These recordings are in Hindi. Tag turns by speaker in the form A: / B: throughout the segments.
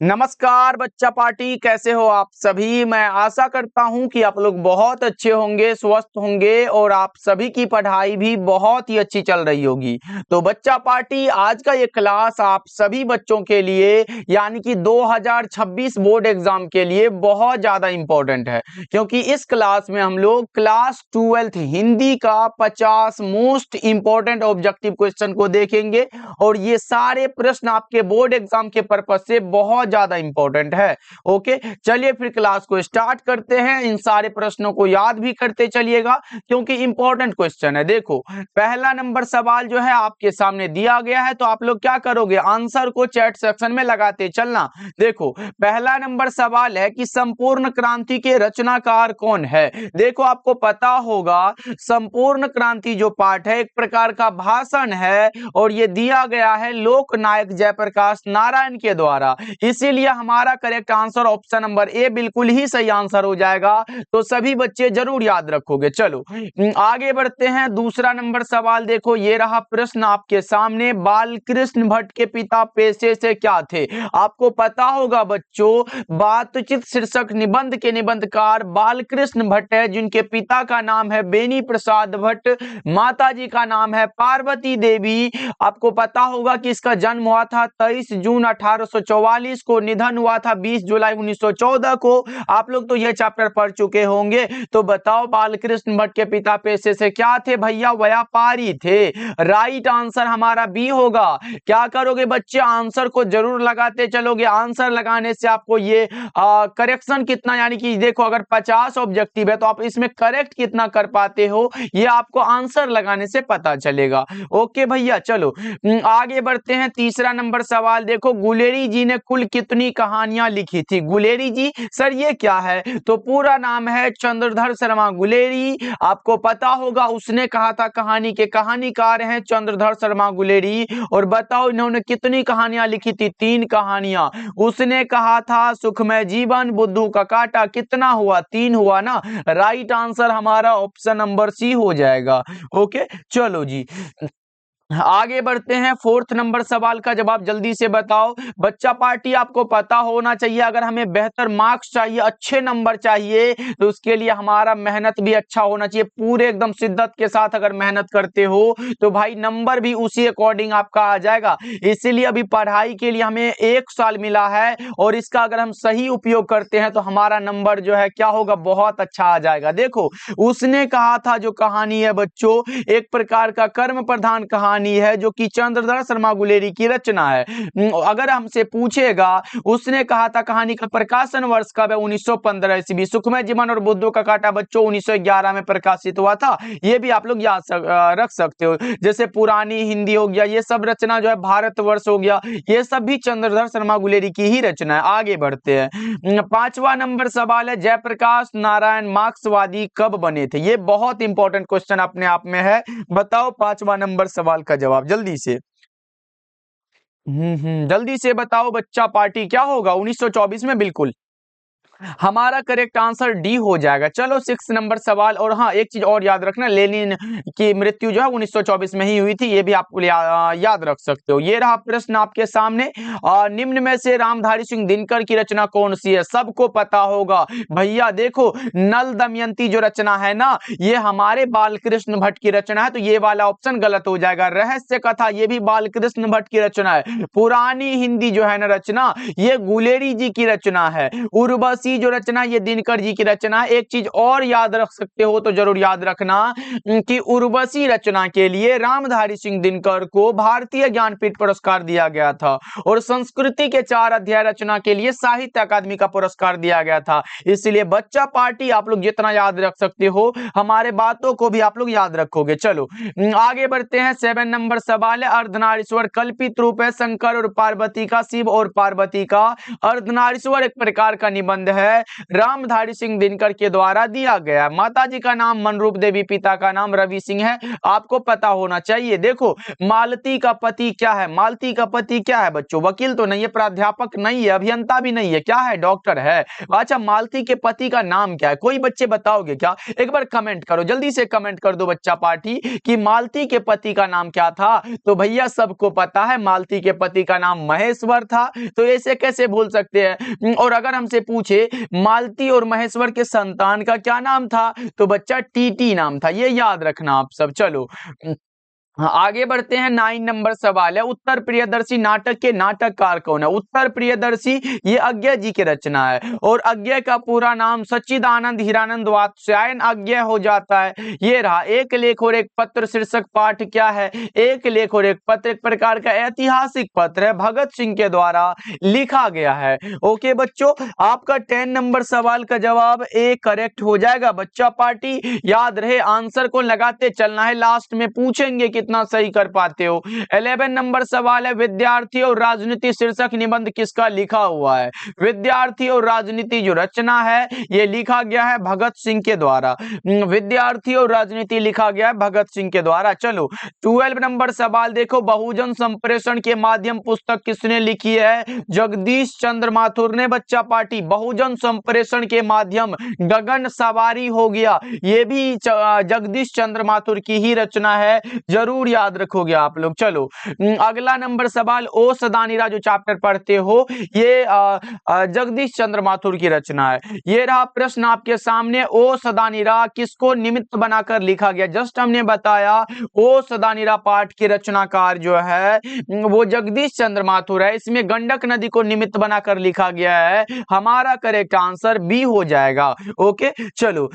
A: नमस्कार बच्चा पार्टी, कैसे हो आप सभी। मैं आशा करता हूं कि आप लोग बहुत अच्छे होंगे, स्वस्थ होंगे और आप सभी की पढ़ाई भी बहुत ही अच्छी चल रही होगी। तो बच्चा पार्टी, आज का ये क्लास आप सभी बच्चों के लिए यानी कि 2026 बोर्ड एग्जाम के लिए बहुत ज्यादा इंपॉर्टेंट है, क्योंकि इस क्लास में हम लोग क्लास 12th हिंदी का 50 मोस्ट इंपॉर्टेंट ऑब्जेक्टिव क्वेश्चन को देखेंगे और ये सारे प्रश्न आपके बोर्ड एग्जाम के पर्पज से बहुत ज्यादा इंपॉर्टेंट है। ओके, चलिए फिर क्लास को स्टार्ट करते हैं। इन सारे प्रश्नों को याद भी करते चलिएगा क्योंकि इंपॉर्टेंट क्वेश्चन है। देखो, पहला नंबर सवाल जो है आपके सामने दिया गया है, तो आप लोग क्या करोगे, आंसर को चैट सेक्शन में लगाते चलना। देखो, पहला नंबर सवाल है कि संपूर्ण क्रांति के रचनाकार कौन है। देखो, आपको पता होगा संपूर्ण क्रांति जो पाठ है एक प्रकार का भाषण है और ये दिया गया है लोकनायक जयप्रकाश नारायण के द्वारा। इसीलिए हमारा correct answer option number A बिल्कुल ही सही आंसर हो जाएगा। तो सभी बच्चे जरूर याद रखोगे। चलो आगे बढ़ते हैं। दूसरा नंबर सवाल देखो, ये रहा प्रश्न आपके सामने। बालकृष्ण भट्ट के पिता पेशे से क्या थे। आपको पता होगा बच्चों, बातचीत शीर्षक निबंध के निबंधकार बालकृष्ण भट्ट है, जिनके पिता का नाम है बेनी प्रसाद भट्ट, माता जी का नाम है पार्वती देवी। आपको पता होगा कि इसका जन्म हुआ था 23 जून 1844 को, निधन हुआ था 20 जुलाई 1914 को। आप लोग तो यह चैप्टर पढ़ चुके होंगे। तो बताओ, बालकृष्ण भट्ट के पिता पेशे से क्या थे भैया, व्यापारी थे। राइट आंसर हमारा बी होगा। क्या करोगे बच्चे, आंसर को जरूर लगाते चलोगे। आंसर लगाने से आपको ये करेक्शन कितना, यानी कि देखो अगर 50 ऑब्जेक्टिव है तो आप इसमें करेक्ट कितना कर पाते हो, ये आपको आंसर लगाने से पता चलेगा। ओके भैया, चलो आगे बढ़ते हैं। तीसरा नंबर सवाल देखो, गुलेरी जी ने कुल कितनी कहानियां लिखी थी। गुलेरी जी सर ये क्या है, तो पूरा नाम है चंद्रधर शर्मा गुलेरी। आपको पता होगा उसने कहा था कहानी के कहानीकार हैं चंद्रधर शर्मा गुलेरी। और बताओ इन्होंने कितनी कहानियां लिखी थी, 3 कहानियां। उसने कहा था सुखमय जीवन, बुद्धू का कांटा, कितना हुआ, 3 हुआ ना। राइट आंसर हमारा ऑप्शन नंबर सी हो जाएगा। ओके, चलो जी आगे बढ़ते हैं। 4th नंबर सवाल का जवाब जल्दी से बताओ। बच्चा पार्टी, आपको पता होना चाहिए अगर हमें बेहतर मार्क्स चाहिए, अच्छे नंबर चाहिए, तो उसके लिए हमारा मेहनत भी अच्छा होना चाहिए। पूरे एकदम शिद्दत के साथ अगर मेहनत करते हो तो भाई नंबर भी उसी अकॉर्डिंग आपका आ जाएगा। इसीलिए अभी पढ़ाई के लिए हमें 1 साल मिला है और इसका अगर हम सही उपयोग करते हैं तो हमारा नंबर जो है क्या होगा, बहुत अच्छा आ जाएगा। देखो, उसने कहा था जो कहानी है बच्चों, एक प्रकार का कर्म प्रधान कहानी है जो कि चंद्रधर शर्मा गुलेरी की रचना है। अगर हमसे पूछेगा, उसने कहा था कहानी का प्रकाशन वर्ष कब है, 1915 ईस्वी। सुखमय जीवन और बुद्धू का कांटा बच्चों 1911 में प्रकाशित हुआ था। ये भी आप लोग याद रख सकते हो। जैसे पुरानी हिंदी हो गया, ये सब रचना जो है भारतवर्ष हो गया, ये सब भी चंद्रधर शर्मा गुलेरी की ही रचना है। आगे बढ़ते हैं। 5वां नंबर सवाल है, जयप्रकाश नारायण मार्क्सवादी कब बने थे। ये बहुत इंपॉर्टेंट क्वेश्चन अपने आप में है। बताओ 5वां नंबर सवाल का जवाब जल्दी से। जल्दी से बताओ बच्चा पार्टी, क्या होगा 1924 में, बिल्कुल हमारा करेक्ट आंसर डी हो जाएगा। चलो 6 नंबर सवाल। और हाँ, एक चीज और याद रखना, लेनिन की मृत्यु जो है 1924 में ही हुई थी, ये भी आप याद रख सकते हो। ये रहा प्रश्न आपके सामने, निम्न में से रामधारी सिंह दिनकर की रचना कौन सी है। सबको पता होगा भैया। देखो, नल दमयंती जो रचना है ना, ये हमारे बालकृष्ण भट्ट की रचना है, तो ये वाला ऑप्शन गलत हो जाएगा। रहस्य कथा, ये भी बालकृष्ण भट्ट की रचना है। पुरानी हिंदी जो है ना रचना, ये गुलेरी जी की रचना है। उर्वशी जो रचना, ये दिनकर जी की रचना। एक चीज और याद रख सकते हो तो जरूर याद रखना कि उर्वशी रचना के लिए रामधारी सिंह दिनकर को भारतीय ज्ञानपीठ पुरस्कार दिया गया था और संस्कृति के 4 अध्याय रचना के लिए साहित्य अकादमी का पुरस्कार दिया गया था। इसलिए बच्चा पार्टी, आप लोग जितना याद रख सकते हो हमारे बातों को भी आप लोग याद रखोगे। चलो आगे बढ़ते हैं। 7 नंबर सवाल है, अर्धनारीश्वर कल्पित रूप है शंकर और पार्वती का, शिव और पार्वती का। अर्धनारीश्वर एक प्रकार का निबंध है है रामधारी सिंह दिनकर के द्वारा दिया गया। माता जी का नाम मनरूप देवी, पिता का नाम रवि सिंह है, आपको पता होना चाहिए। देखो मालती का पति क्या है, मालती का पति क्या है बच्चों? वकील तो नहीं है, प्राध्यापक नहीं है, अभियंता भी नहीं है, क्या है? डॉक्टर है। अच्छा मालती के पति का नाम क्या है? कोई बच्चे बताओगे क्या? एक बार कमेंट करो, जल्दी से कमेंट कर दो बच्चा पार्टी कि मालती के पति का नाम क्या था। तो भैया सबको पता है मालती के पति का नाम महेश्वर था, तो ऐसे कैसे भूल सकते हैं। और अगर हमसे पूछे मालती और महेश्वर के संतान का क्या नाम था, तो बच्चा टीटी नाम था, ये याद रखना आप सब। चलो हाँ, आगे बढ़ते हैं। 9 नंबर सवाल है, उत्तर प्रियदर्शी नाटक के नाटककार कौन है? उत्तर प्रियदर्शी ये अज्ञे जी की रचना है, और अज्ञे का पूरा नाम सच्चिदानंद हीरानंद वात्स्यायन अज्ञे हो जाता है। ये रहा एक लेख और एक पत्र शीर्षक पाठ क्या है? एक लेख और एक पत्र एक प्रकार का ऐतिहासिक पत्र है, भगत सिंह के द्वारा लिखा गया है। ओके बच्चों, आपका 10 नंबर सवाल का जवाब ए करेक्ट हो जाएगा। बच्चा पार्टी याद रहे आंसर को लगाते चलना है, लास्ट में पूछेंगे कितना सही कर पाते हो। 11 नंबर सवाल है, विद्यार्थी और राजनीति शीर्षक निबंध किसका लिखा हुआ है? विद्यार्थी और राजनीति जो रचना है ये लिखा गया है भगत सिंह के द्वारा। विद्यार्थी और राजनीति लिखा गया है भगत सिंह के द्वारा। चलो 12 नंबर सवाल देखो, बहुजन संप्रेषण के माध्यम पुस्तक किसने लिखी है? जगदीश चंद्र माथुर ने। बच्चा पार्टी बहुजन संप्रेषण के माध्यम गगन सवारी हो गया, ये भी जगदीश चंद्र माथुर की ही रचना है, जरूर याद रखोगे आप लोग। चलो अगला नंबर सवाल, ओ सदानीरा जो चैप्टर पढ़ते हो ये जगदीश चंद्र माथुर की रचना है। ये रहा प्रश्न आपके सामने, ओ सदानीरा किसको निमित्त बनाकर लिखा गया? जस्ट हमने बताया ओ सदानीरा पाठ के रचनाकार जो है वो जगदीश चंद्र माथुर है, इसमें गंडक नदी को निमित्त बनाकर लिखा गया है। हमारा करेक्ट आंसर बी हो जाएगा। ओके चलो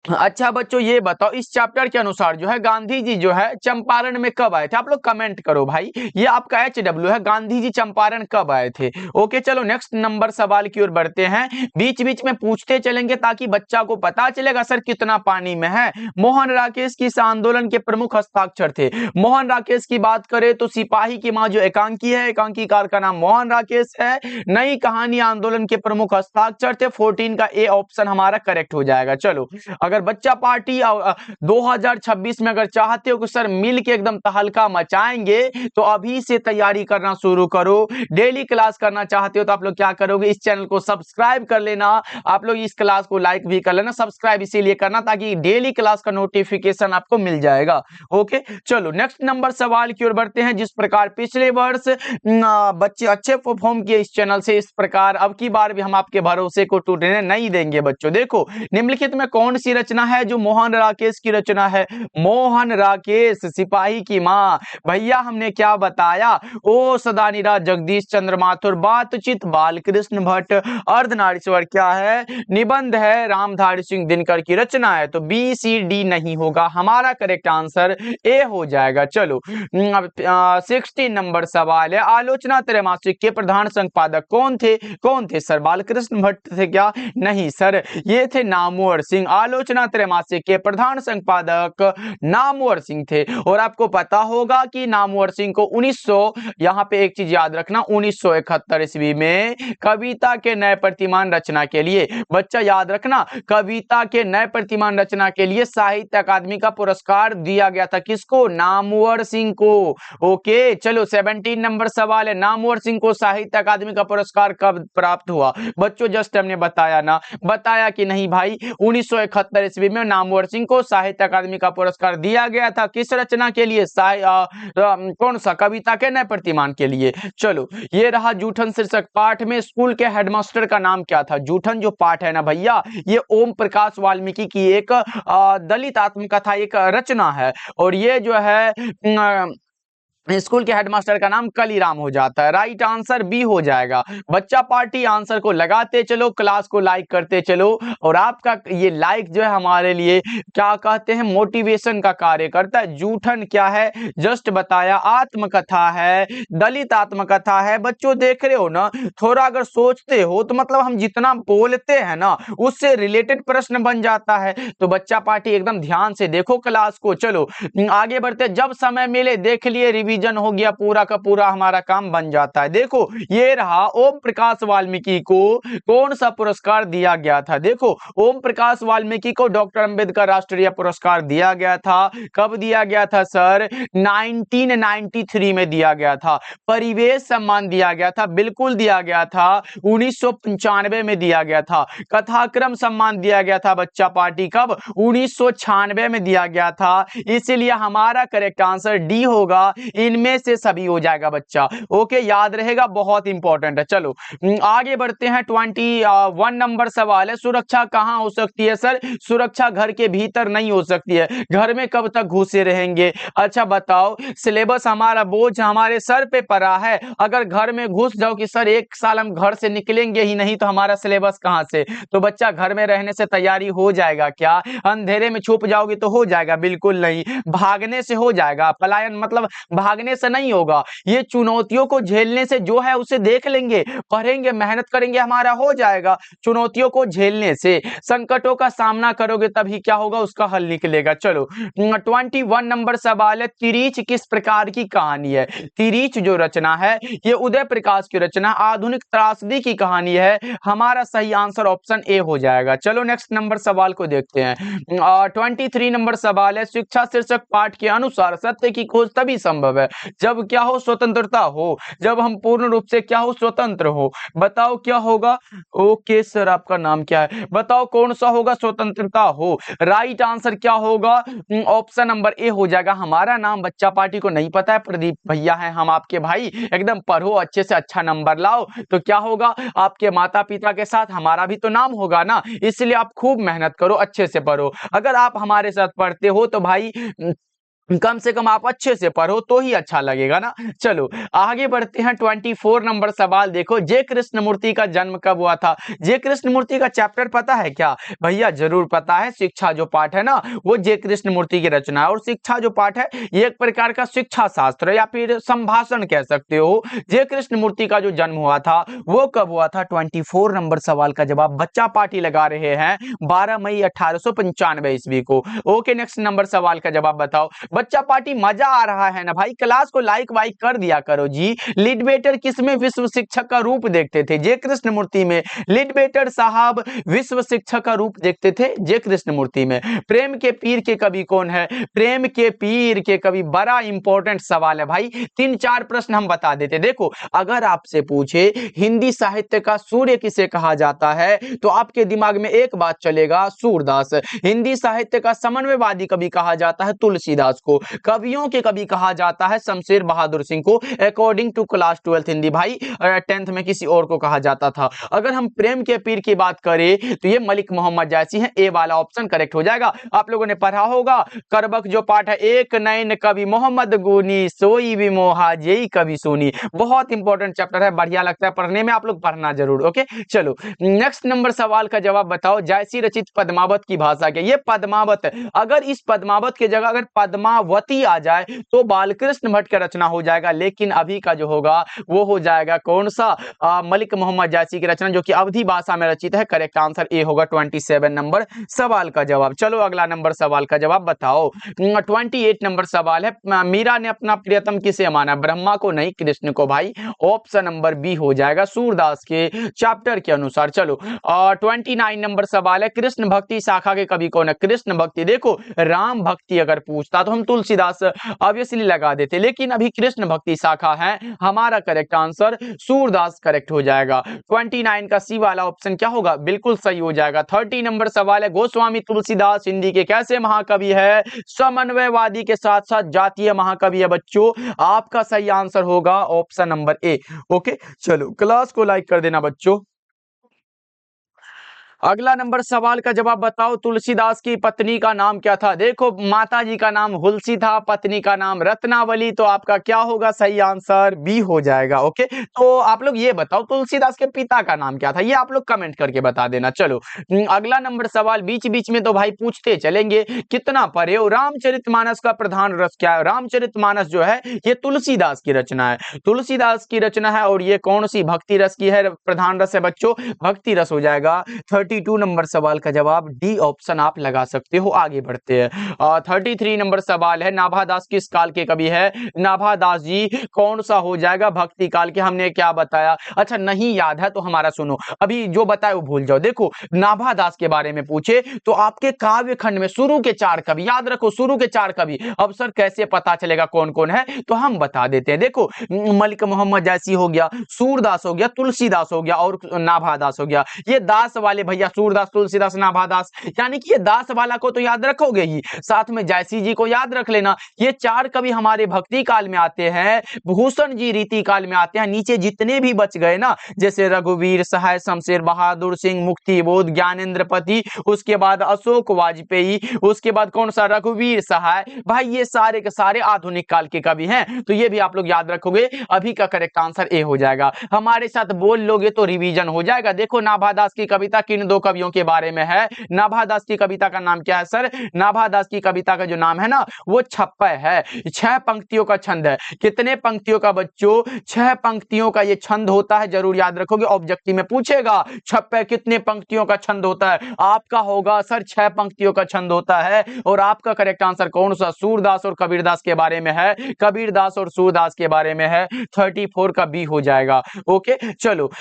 A: अच्छा बच्चों ये बताओ, इस चैप्टर के अनुसार जो है गांधी जी जो है चंपारण में कब आए थे? आप लोग कमेंट करो भाई, ये आपका HW है, गांधी जी चंपारण कब आए थे? ओके चलो नेक्स्ट नंबर सवाल की ओर बढ़ते हैं, बीच बीच में पूछते चलेंगे ताकि बच्चा को पता चलेगा सर कितना पानी में है। मोहन राकेश किस आंदोलन के प्रमुख हस्ताक्षर थे? मोहन राकेश की बात करें तो सिपाही की मां जो एकांकी है, एकांकीकार का नाम मोहन राकेश है। नई कहानी आंदोलन के प्रमुख हस्ताक्षर थे। 14 का ए ऑप्शन हमारा करेक्ट हो जाएगा। चलो अगर बच्चा पार्टी 2026 में अगर चाहते हो कि सर मिल के एकदम तहलका मचाएंगे तो अभी से तैयारी करना शुरू करो। डेली क्लास करना चाहते हो तो आप लोग क्या करोगे, इस चैनल को सब्सक्राइब कर लेना, आप लोग इस क्लास को लाइक भी कर लेना। सब्सक्राइब इसीलिए करना ताकि डेली क्लास का नोटिफिकेशन आपको मिल जाएगा। ओके चलो नेक्स्ट नंबर सवाल की ओर बढ़ते हैं। जिस प्रकार पिछले वर्ष बच्चे अच्छे परफॉर्म किए इस चैनल से, इस प्रकार अब की बार भी हम आपके भरोसे को टूटने नहीं देंगे। बच्चों देखो निम्नलिखित में कौन सी रचना है जो मोहन राकेश की रचना है? मोहन राकेश सिपाही की मां। भैया हमने क्या बताया, ओ सदानीरा जगदीश चंद्र माथुर, बातचीत बालकृष्ण भट्ट, अर्धनारीश्वर क्या है? निबंध है रामधारी सिंह दिनकर की रचना है। तो BCD नहीं होगा, हमारा करेक्ट आंसर ए हो जाएगा। चलो 16 नंबर सवाल है, आलोचना त्रैमासिक के प्रधान संपादक कौन थे? कौन थे सर? बालकृष्ण भट्ट थे क्या? नहीं सर, ये थे नामवर सिंह। आलोचना त्रैमासिक के प्रधान संपादक नामवर सिंह थे। और आपको पता होगा कि नामवर सिंह को 1900, यहां पे एक चीज याद रखना, 1971 ईस्वी में कविता के नए प्रतिमान रचना के लिए, बच्चा याद रखना, कविता के नए प्रतिमान रचना के लिए साहित्य अकादमी का पुरस्कार दिया गया था। किसको? नामवर सिंह को। ओके चलो 17 नंबर सवाल है, नामवर सिंह को साहित्य अकादमी का पुरस्कार कब प्राप्त हुआ? बच्चों जस्ट हमने बताया ना, बताया कि नहीं भाई? 1971 ईस्वी में नामवर सिंह को साहित्य अकादमी का पुरस्कार दिया गया था। किस रचना के लिए? कौन सा? कविता के नए प्रतिमान के लिए। चलो ये रहा जूठन शीर्षक पाठ में स्कूल के हेडमास्टर का नाम क्या था? जूठन जो पाठ है ना भैया, ये ओम प्रकाश वाल्मीकि की एक दलित आत्मकथा एक रचना है, और ये जो है स्कूल के हेडमास्टर का नाम कलीराम हो जाता है। राइट आंसर बी हो जाएगा। बच्चा पार्टी आंसर को लगाते चलो, क्लास को लाइक करते चलो, और आपका ये लाइक जो है हमारे लिए क्या कहते हैं, मोटिवेशन का कार्य करता है। जूठन क्या है? जस्ट बताया, आत्मकथा है, दलित आत्मकथा है। बच्चों देख रहे हो ना, थोड़ा अगर सोचते हो तो मतलब हम जितना बोलते हैं ना उससे रिलेटेड प्रश्न बन जाता है। तो बच्चा पार्टी एकदम ध्यान से देखो क्लास को। चलो आगे बढ़ते, जब समय मिले देख लिए रिवीजन हो गया, पूरा का पूरा हमारा काम बन जाता है। देखो ये रहा, ओम प्रकाश वाल्मीकि को कौन सा पुरस्कार दिया गया था? देखो ओम प्रकाश वाल्मीकि को डॉक्टर अंबेडकर राष्ट्रीय पुरस्कार दिया गया था। कब दिया गया था सर? 1993 में दिया गया था। परिवेश सम्मान दिया गया था, बिल्कुल दिया गया था। 1995 में दिया गया था। कथाक्रम सम्मान दिया गया था बच्चा पार्टी, कब? 1996 में दिया गया था। इसलिए हमारा करेक्ट आंसर डी होगा। इनमें से सभी हो जाएगा बच्चा। ओके, याद रहेगा, बहुत इंपॉर्टेंट है। चलो आगे बढ़ते हैं। 21 नंबर सवाल है, सुरक्षा कहां हो सकती है सर? सुरक्षा घर के भीतर नहीं हो सकती है। घर में कब तक घुसे रहेंगे? अच्छा बताओ, सिलेबस हमारा बोझ हमारे सर पे पड़ा है। अगर घर में घुस जाओ कि सर 1 साल हम घर से निकलेंगे ही नहीं, तो हमारा सिलेबस कहां से? तो बच्चा घर में रहने से तैयारी हो जाएगा क्या? अंधेरे में छुप जाओगे तो हो जाएगा? बिल्कुल नहीं। भागने से हो जाएगा? पलायन मतलब भागने से नहीं होगा। ये चुनौतियों को झेलने से जो है उसे देख लेंगे, पढ़ेंगे, मेहनत करेंगे, हमारा हो जाएगा। चुनौतियों को झेलने से, संकटों का सामना करोगे तभी क्या होगा, उसका हल निकलेगा। चलो 21 नंबर सवाल है, तिरीच किस प्रकार की कहानी है? तिरीच जो रचना है ये उदय प्रकाश की रचना, आधुनिक त्रासदी की कहानी है। हमारा सही आंसर ऑप्शन ए हो जाएगा। चलो नेक्स्ट नंबर सवाल को देखते हैं। 23 नंबर सवाल है, शिक्षा शीर्षक पाठ के अनुसार सत्य की खोज तभी संभव है जब क्या हो? स्वतंत्रता हो, जब हम पूर्ण रूप से क्या हो? स्वतंत्र हो। बताओ क्या होगा? ओके सर, आपका नाम क्या है? बताओ कौन सा होगा? स्वतंत्रता हो। राइट आंसर क्या होगा? ऑप्शन नंबर ए हो जाएगा। हमारा नाम बच्चा पार्टी को नहीं पता है, प्रदीप भैया हैं हम आपके भाई। एकदम पढ़ो अच्छे से, अच्छा नंबर लाओ, तो क्या होगा? आपके माता पिता के साथ हमारा भी तो नाम होगा ना। इसलिए आप खूब मेहनत करो, अच्छे से पढ़ो। अगर आप हमारे साथ पढ़ते हो तो भाई कम से कम आप अच्छे से पढ़ो तो ही अच्छा लगेगा ना। चलो आगे बढ़ते हैं। 24 नंबर सवाल देखो, जे कृष्णमूर्ति का जन्म कब हुआ था? जे कृष्णमूर्ति का चैप्टर पता है क्या? भैया जरूर पता है। शिक्षा जो पाठ है ना, वो जे कृष्णमूर्ति की रचना है। और शिक्षा जो पाठ है ये एक प्रकार का शिक्षा शास्त्र है या फिर संभाषण कह सकते हो। जे कृष्णमूर्ति का जो जन्म हुआ था वो कब हुआ था? 24 नंबर सवाल का जवाब बच्चा पार्टी लगा रहे हैं 12 मई 1895 ईस्वी को। ओके, नेक्स्ट नंबर सवाल का जवाब बताओ। बच्चा पार्टी मजा आ रहा है ना भाई? क्लास को लाइक वाइक कर दिया करो जी। लिडबेटर किसमें विश्व शिक्षक का रूप देखते थे? जे कृष्णमूर्ति में। लिडबेटर साहब विश्व शिक्षक का रूप देखते थे जे कृष्णमूर्ति में। प्रेम के पीर के कवि कौन है? प्रेम के पीर के कवि, बड़ा इंपॉर्टेंट सवाल है भाई। 3-4 प्रश्न हम बता देते। देखो अगर आपसे पूछे हिंदी साहित्य का सूर्य किसे कहा जाता है, तो आपके दिमाग में एक बात चलेगा, सूरदास। हिंदी साहित्य का समन्वयवादी कवि कहा जाता है तुलसीदास को। कवियों के कवि कहा जाता है शमशेर बहादुर सिंह को, according to class 12th Hindi. भाई 10th में किसी और को कहा जाता था। अगर हम प्रेम के पीर की बात करें तो ये मलिक मोहम्मद जैसी हैं। ए वाला ऑप्शन करेक्ट हो जाएगा। आप लोगों ने पढ़ा होगा करबक जो पाठ है, एक नैन कवि मोहम्मद गुनी सोई भी मोहा जेई कवि सुनी। बहुत इंपॉर्टेंट चैप्टर है, बढ़िया लगता है पढ़ने में, आप लोग पढ़ना जरूर। ओके चलो नेक्स्ट नंबर सवाल का जवाब बताओ, जैसी रचित पद्मावत की भाषा क्या? ये पद्मावत, अगर इस पद्मावत की जगह अगर पद्मावती आ जाए तो बालकृष्ण भट्ट का रचना हो जाएगा। लेकिन अभी का जो होगा वो हो जाएगा कौन सा? मलिक मोहम्मद जैसी की रचना, जो कि अवधी भाषा में रचित है। करेक्ट आंसर ए होगा 27 नंबर सवाल का जवाब। चलो अगला नंबर सवाल का जवाब बताओ। 28 नंबर सवाल है, मीरा ने अपना प्रियतम किसे माना? ब्रह्मा को नहीं, कृष्ण को। भाई ऑप्शन नंबर बी हो जाएगा, सूरदास के चैप्टर के अनुसार। चलो 29 नंबर सवाल है, कृष्ण भक्ति शाखा के कवि कौन है? कृष्ण भक्ति, देखो राम भक्ति अगर पूछता तो हम तुलसीदास ऑब्वियसली लगा देते, लेकिन अभी कृष्ण भक्ति शाखा है। हमारा करेक्ट आंसर सूरदास करेक्ट हो जाएगा। 29 का सी वाला ऑप्शन क्या होगा? बिल्कुल सही हो जाएगा। 30 नंबर सवाल है, गोस्वामी तुलसीदास हिंदी के कैसे महाकवि है? समन्वयवादी के साथ साथ जातीय महाकवि है बच्चों। आपका सही आंसर होगा ऑप्शन नंबर ए। ओके चलो क्लास को लाइक कर देना बच्चों। अगला नंबर सवाल का जवाब बताओ, तुलसीदास की पत्नी का नाम क्या था? देखो माता जी का नाम हुलसी था, पत्नी का नाम रत्नावली। तो आपका क्या होगा? सही आंसर बी हो जाएगा। ओके तो आप लोग ये बताओ तुलसीदास के पिता का नाम क्या था? ये आप लोग कमेंट करके बता देना। चलो अगला नंबर सवाल, बीच बीच में तो भाई पूछते चलेंगे, कितना पढ़े हो? रामचरितमानस का प्रधान रस क्या है? रामचरितमानस जो है ये तुलसीदास की रचना है, तुलसीदास की रचना है। और ये कौन सी भक्ति रस की है? प्रधान रस है बच्चों, भक्ति रस हो जाएगा। 32 नंबर सवाल का जवाब डी ऑप्शन आप लगा सकते हो। आगे बढ़ते हैं। 33 नंबर सवाल है, नाभादास किस काल के कवि है? नाभादास जी कौन सा हो जाएगा? भक्ति काल के। हमने क्या बताया? अच्छा नहीं याद है तो हमारा सुनो, अभी जो बताए वो भूल जाओ। देखो नाभादास के बारे में पूछे तो आपके काव्य खंड में शुरू के 4 कवि याद रखो, शुरू के 4 कवि। अब सर कैसे पता चलेगा कौन कौन है, तो हम बता देते हैं। देखो मलिक मोहम्मद जैसी हो गया, सूरदास हो गया, तुलसीदास हो गया और नाभादास हो गया। ये दास वाले भैया सूरदास, तुलसीदास, नाभादास, यानी कि ये दास वाला को तो याद रखोगे ही, साथ में जैसी जी को याद रख लेना। ये 4 कवि हमारे भक्ति काल में आते हैं, भूषण जी रीति काल में आते हैं। नीचे जितने भी बच गए ना, जैसे रघुवीर सहाय, शमशेर बहादुर सिंह, मुक्तिबोध, ज्ञानेंद्र पति, उसके बाद अशोक वाजपेयी, उसके बाद कौन सा रघुवीर सहाय, भाई ये सारे के सारे आधुनिक काल के कवि हैं। तो ये भी आप लोग याद रखोगे। अभी का करेक्ट आंसर ए हो जाएगा। हमारे साथ बोल लोगे तो रिवीजन हो जाएगा। देखो नाभादास की कविता किन 2 कवियों के बारे में है? नाभादास की कविता का नाम क्या है सर? नाभादास की कविता का जो नाम है ना वो छप्पय है। 6 पंक्तियों का छंद है। कितने पंक्तियों का बच्चों? 6 पंक्तियों का ये छंद होता है, जरूर याद रखोगे। ऑब्जेक्टिव में पूछेगा छप्पय कितने पंक्तियों का छंद होता है, आपका होगा सर 6 पंक्तियों का छंद होता है। और आपका करेक्ट आंसर कौन सा? सूरदास और कबीरदास के बारे में है, कबीरदास और सूरदास के बारे में है। 34 का बी हो जाएगा। ओके चलो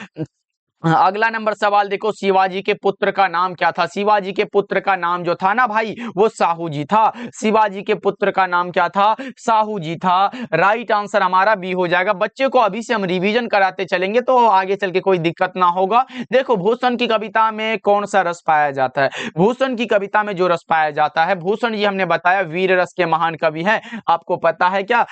A: अगला नंबर सवाल देखो, शिवाजी के पुत्र का नाम क्या था? शिवाजी के पुत्र का नाम जो था ना भाई वो साहू जी था। शिवाजी के पुत्र का नाम क्या था? साहू जी था। राइट आंसर हमारा बी हो जाएगा। बच्चे को अभी से हम रिवीजन कराते चलेंगे तो आगे चल के कोई दिक्कत ना होगा। देखो भूषण की कविता में कौन सा रस पाया जाता है? भूषण की कविता में जो रस पाया जाता है, भूषण जी हमने बताया वीर रस के महान कवि हैं। आपको पता है क्या?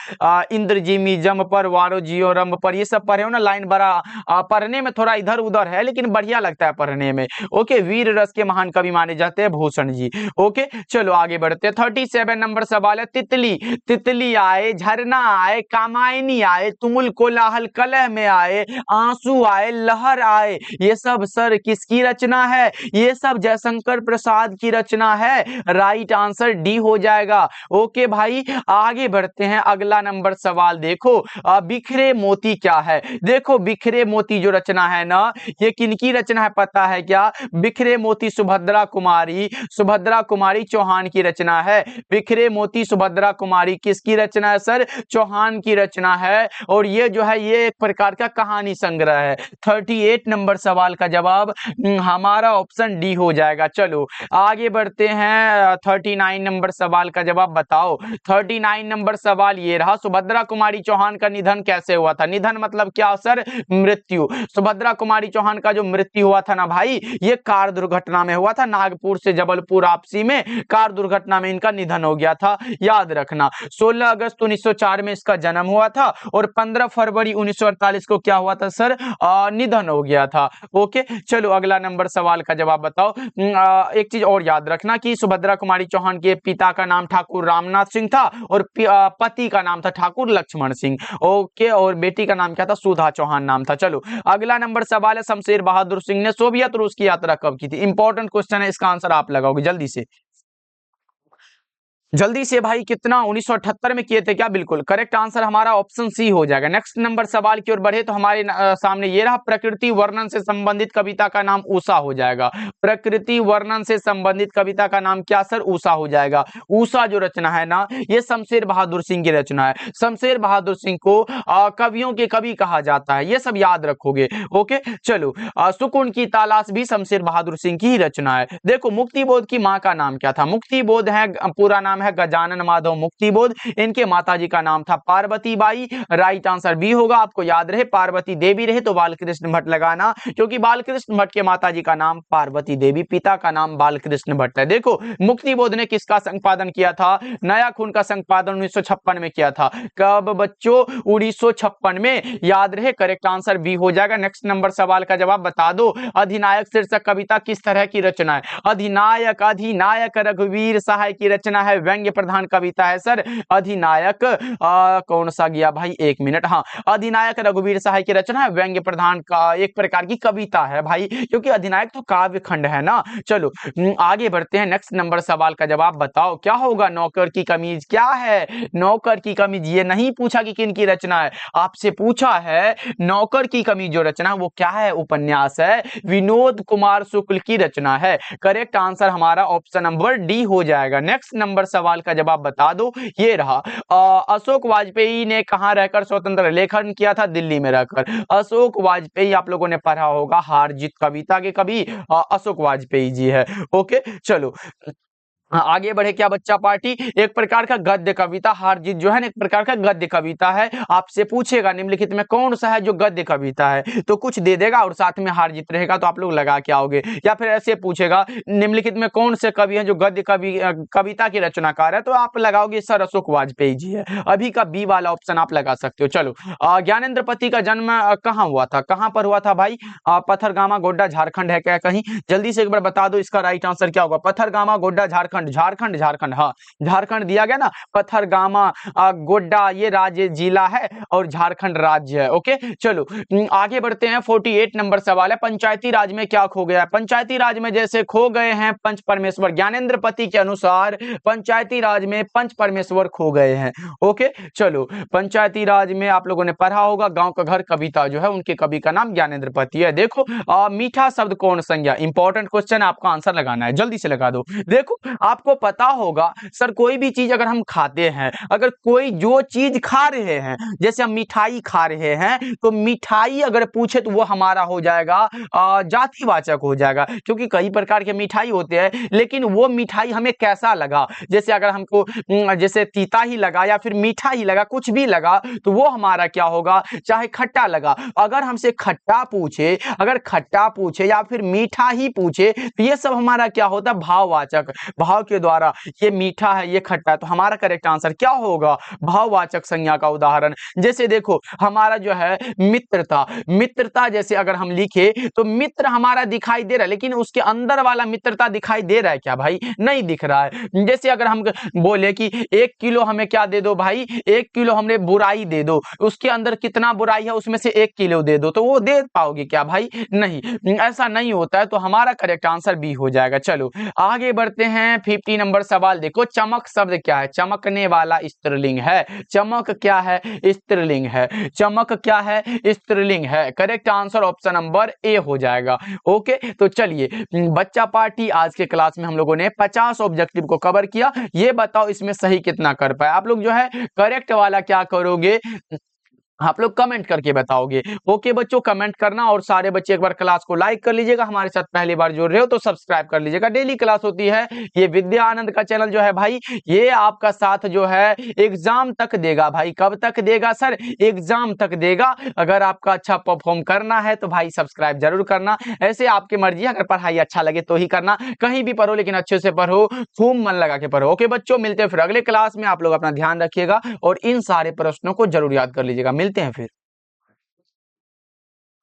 A: इंद्र जिमी जम पर वारो जियो रंभ पर, ये सब पढ़े हो ना लाइन। बड़ा पढ़ने में थोड़ा इधर उधर है लेकिन बढ़िया लगता है पढ़ने में। ओके वीर रस के महान कवि माने जाते हैं भूषण जी। ओके चलो आगे बढ़ते हैं। 37 नंबर सवाल है, तितली तितली आए, झरना आए, कामायनी आए, तुमुल कोलाहल कलह में आए, आंसू आए, लहर आए, ये सब सर किसकी रचना है? ये सब जयशंकर प्रसाद की रचना है। राइट आंसर डी हो जाएगा। ओके भाई आगे बढ़ते हैं। अगला नंबर सवाल देखो, बिखरे मोती क्या है? देखो बिखरे मोती जो रचना है ना ये किनकी रचना है पता है क्या? बिखरे मोती सुभद्रा कुमारी चौहान की रचना है। बिखरे मोती सुभद्रा कुमारी किसकी रचना है सर? चौहान की रचना है। और ये जो है ये एक प्रकार का कहानी संग्रह है। 38 नंबर सवाल का जवाब हमारा ऑप्शन डी हो जाएगा। चलो आगे बढ़ते हैं। 39 नंबर सवाल का जवाब बताओ। 39 नंबर सवाल ये रहा, सुभद्रा कुमारी चौहान का निधन कैसे हुआ था? निधन मतलब क्या सर? मृत्यु। सुभद्रा कुमारी चौहान का जो मृत्यु हुआ था ना भाई ये कार दुर्घटना में हुआ था। नागपुर से जबलपुर आपसी में कार दुर्घटना में इनका निधन हो गया था, याद रखना। 16 अगस्त 1904 में इसका जन्म हुआ था और 15 फरवरी 1948 को क्या हुआ था सर? निधन हो गया था। ओके चलो अगला नंबर सवाल का जवाब बताओ। एक चीज और याद रखना कि सुभद्रा कुमारी चौहान के पिता का नाम ठाकुर रामनाथ सिंह था और पति का नाम था ठाकुर लक्ष्मण सिंह। ओके और बेटी का नाम क्या था? सुधा चौहान नाम था। चलो अगला नंबर सवाल है, शमशेर बहादुर सिंह ने सोवियत रूस की यात्रा कब की थी? इंपॉर्टेंट क्वेश्चन है, इसका आंसर आप लगाओगे जल्दी से भाई। कितना 1978 में किए थे क्या? बिल्कुल करेक्ट आंसर हमारा ऑप्शन सी हो जाएगा। नेक्स्ट नंबर सवाल की ओर बढ़े तो हमारे सामने ये रहा, प्रकृति वर्णन से संबंधित कविता का नाम उषा हो जाएगा। प्रकृति वर्णन से संबंधित कविता का नाम क्या सर? उषा हो जाएगा। उषा जो रचना है ना ये शमशेर बहादुर सिंह की रचना है। शमशेर बहादुर सिंह को कवियों के कवि कहा जाता है, ये सब याद रखोगे। ओके चलो सुकून की तलाश भी शमशेर बहादुर सिंह की ही रचना है। देखो मुक्तिबोध की माँ का नाम क्या था? मुक्तिबोध है पूरा नाम है गजानन माधव मुक्तिबोध। इनके माताजी का नाम था Parvati Bai. Right answer B होगा। आपको याद रहे पार्वती देवी रहे तो बालकृष्ण भट्ट लगाना, क्योंकि बालकृष्ण भट्ट के माताजी का नाम पार्वती देवी, पिता का नाम बालकृष्ण भट्ट है। देखो मुक्तिबोध ने किसका संपादन किया था? नया खून का संपादन 1956 में किया था। कब बच्चों? 1956 में। याद रहे करेक्ट आंसर बी हो जाएगा। नेक्स्ट नंबर सवाल का जवाब बता दो। अधिनायक शीर्षक कविता किस तरह की रचना है? अधिनायक रघुवीर सहाय की रचना है। व्यंग्य प्रधान कविता है सर अधिनायक। कौन सा गया भाई, 1 मिनट। हाँ, अधिनायक रघुवीर सहाय की रचना है, व्यंग्य प्रधान का एक प्रकार की कविता है भाई, क्योंकि अधिनायक तो काव्य खंड है ना। चलो आगे बढ़ते हैं, नेक्स्ट नंबर सवाल का जवाब बताओ क्या होगा। नौकर की कमीज क्या है? नौकर की कमीज, ये नहीं पूछा कि किन की रचना है, आपसे पूछा है नौकर की कमीज जो रचना वो क्या है, उपन्यास है, विनोद कुमार शुक्ल की रचना है। करेक्ट आंसर हमारा ऑप्शन नंबर डी हो जाएगा। नेक्स्ट नंबर सवाल का जवाब बता दो, ये रहा। अशोक वाजपेयी ने कहां रहकर स्वतंत्र लेखन किया था? दिल्ली में रहकर। अशोक वाजपेयी आप लोगों ने पढ़ा होगा, हार जीत कविता के कवि अशोक वाजपेयी जी है। ओके चलो आगे बढ़े। क्या बच्चा पार्टी एक प्रकार का गद्य कविता, हार जीत जो है ना एक प्रकार का गद्य कविता है। आपसे पूछेगा निम्नलिखित में कौन सा है जो गद्य कविता है, तो कुछ दे देगा और साथ में हार जीत रहेगा, तो आप लोग लगा के आओगे। या फिर ऐसे पूछेगा निम्नलिखित में कौन से कवि हैं जो गद्य कविता की रचनाकार है, तो आप लगाओगे सर अशोक वाजपेयी जी है। अभी का बी वाला ऑप्शन आप लगा सकते हो। चलो ज्ञानेंद्र पति का जन्म कहाँ हुआ था, कहाँ पर हुआ था भाई? पथरगामा गोड्डा झारखंड है क्या कहीं? जल्दी से एक बार बता दो इसका राइट आंसर क्या होगा। पथरगामा गोड्डा झारखंड, झारखंड झारखंड, हाँ झारखंड दिया गया ना। पथरगामा गोड्डा ये राज्य जिला है और झारखंड राज्य है। ओके चलो आगे बढ़ते हैं। 48 नंबर सवाल है, पंचायती राज में क्या खो गया है? पंचायती राज में जैसे खो गए हैं पंच परमेश्वर, ज्ञानेंद्र पति के अनुसार पंचायती राज में पंच परमेश्वर खो गए हैं। ओके चलो पंचायती राज में आप लोगों ने पढ़ा होगा, गांव का घर कविता जो है उनके कवि का नाम ज्ञानेंद्र पति है। देखो मीठा शब्द कौन संज्ञा, इंपॉर्टेंट क्वेश्चन, आपका आंसर लगाना है, जल्दी से लगा दो। देखो आपको पता होगा सर कोई भी चीज अगर हम खाते हैं, अगर कोई जो चीज खा रहे हैं, जैसे हम मिठाई खा रहे हैं, तो मिठाई अगर पूछे तो वो हमारा हो जाएगा जातिवाचक हो जाएगा, क्योंकि कई प्रकार के मिठाई होते हैं, लेकिन वो मिठाई हमें कैसा लगा, जैसे अगर हमको जैसे तीता ही लगा या फिर मीठा ही लगा, कुछ भी लगा, तो वो हमारा क्या होगा, चाहे खट्टा लगा। अगर हमसे खट्टा पूछे, अगर खट्टा पूछे या फिर मीठा ही पूछे, तो ये सब हमारा क्या होता है, भाववाचक, भाव के द्वारा ये मीठा है ये खट्टा है, तो हमारा करेक्ट आंसर क्या होगा, भाववाचक संज्ञा का उदाहरण। जैसे देखो हमारा जो है मित्रता, मित्रता जैसे अगर हम लिखे तो मित्र हमारा दिखाई दे रहा है, लेकिन उसके अंदर वाला मित्रता दिखाई दे रहा है क्या भाई, नहीं दिख रहा है। जैसे अगर हम बोले कि 1 किलो हमें क्या दे दो भाई, 1 किलो हमें बुराई दे दो, उसके अंदर कितना बुराई है उसमें से 1 किलो दे दो, तो वो दे पाओगे क्या भाई, नहीं, ऐसा नहीं होता है, तो हमारा करेक्ट आंसर बी हो जाएगा। चलो आगे बढ़ते हैं। 50 नंबर सवाल देखो, चमक शब्द क्या है? चमकने वाला स्त्रीलिंग है। चमक क्या है? स्त्रीलिंग है। चमक क्या है? स्त्रीलिंग है। Correct answer option number A हो जाएगा। ओके तो चलिए बच्चा पार्टी आज के क्लास में हम लोगों ने 50 ऑब्जेक्टिव को कवर किया। ये बताओ इसमें सही कितना कर पाए? आप लोग जो है करेक्ट वाला क्या करोगे, आप लोग कमेंट करके बताओगे। ओके बच्चों कमेंट करना, और सारे बच्चे एक बार क्लास को लाइक कर लीजिएगा, हमारे साथ पहली बार जुड़ रहे हो तो सब्सक्राइब कर लीजिएगा। डेली क्लास होती है, ये विद्या आनंद का चैनल जो है भाई, ये आपका साथ जो है एग्जाम तक देगा भाई। कब तक देगा सर? एग्जाम तक देगा। अगर आपका अच्छा परफॉर्म करना है तो भाई सब्सक्राइब जरूर करना, ऐसे आपकी मर्जी, अगर पढ़ाई अच्छा लगे तो ही करना। कहीं भी पढ़ो लेकिन अच्छे से पढ़ो, खूब मन लगा के पढ़ो। ओके बच्चों मिलते हैं फिर अगले क्लास में, आप लोग अपना ध्यान रखिएगा और इन सारे प्रश्नों को जरूर याद कर लीजिएगा। मिलते हैं फिर।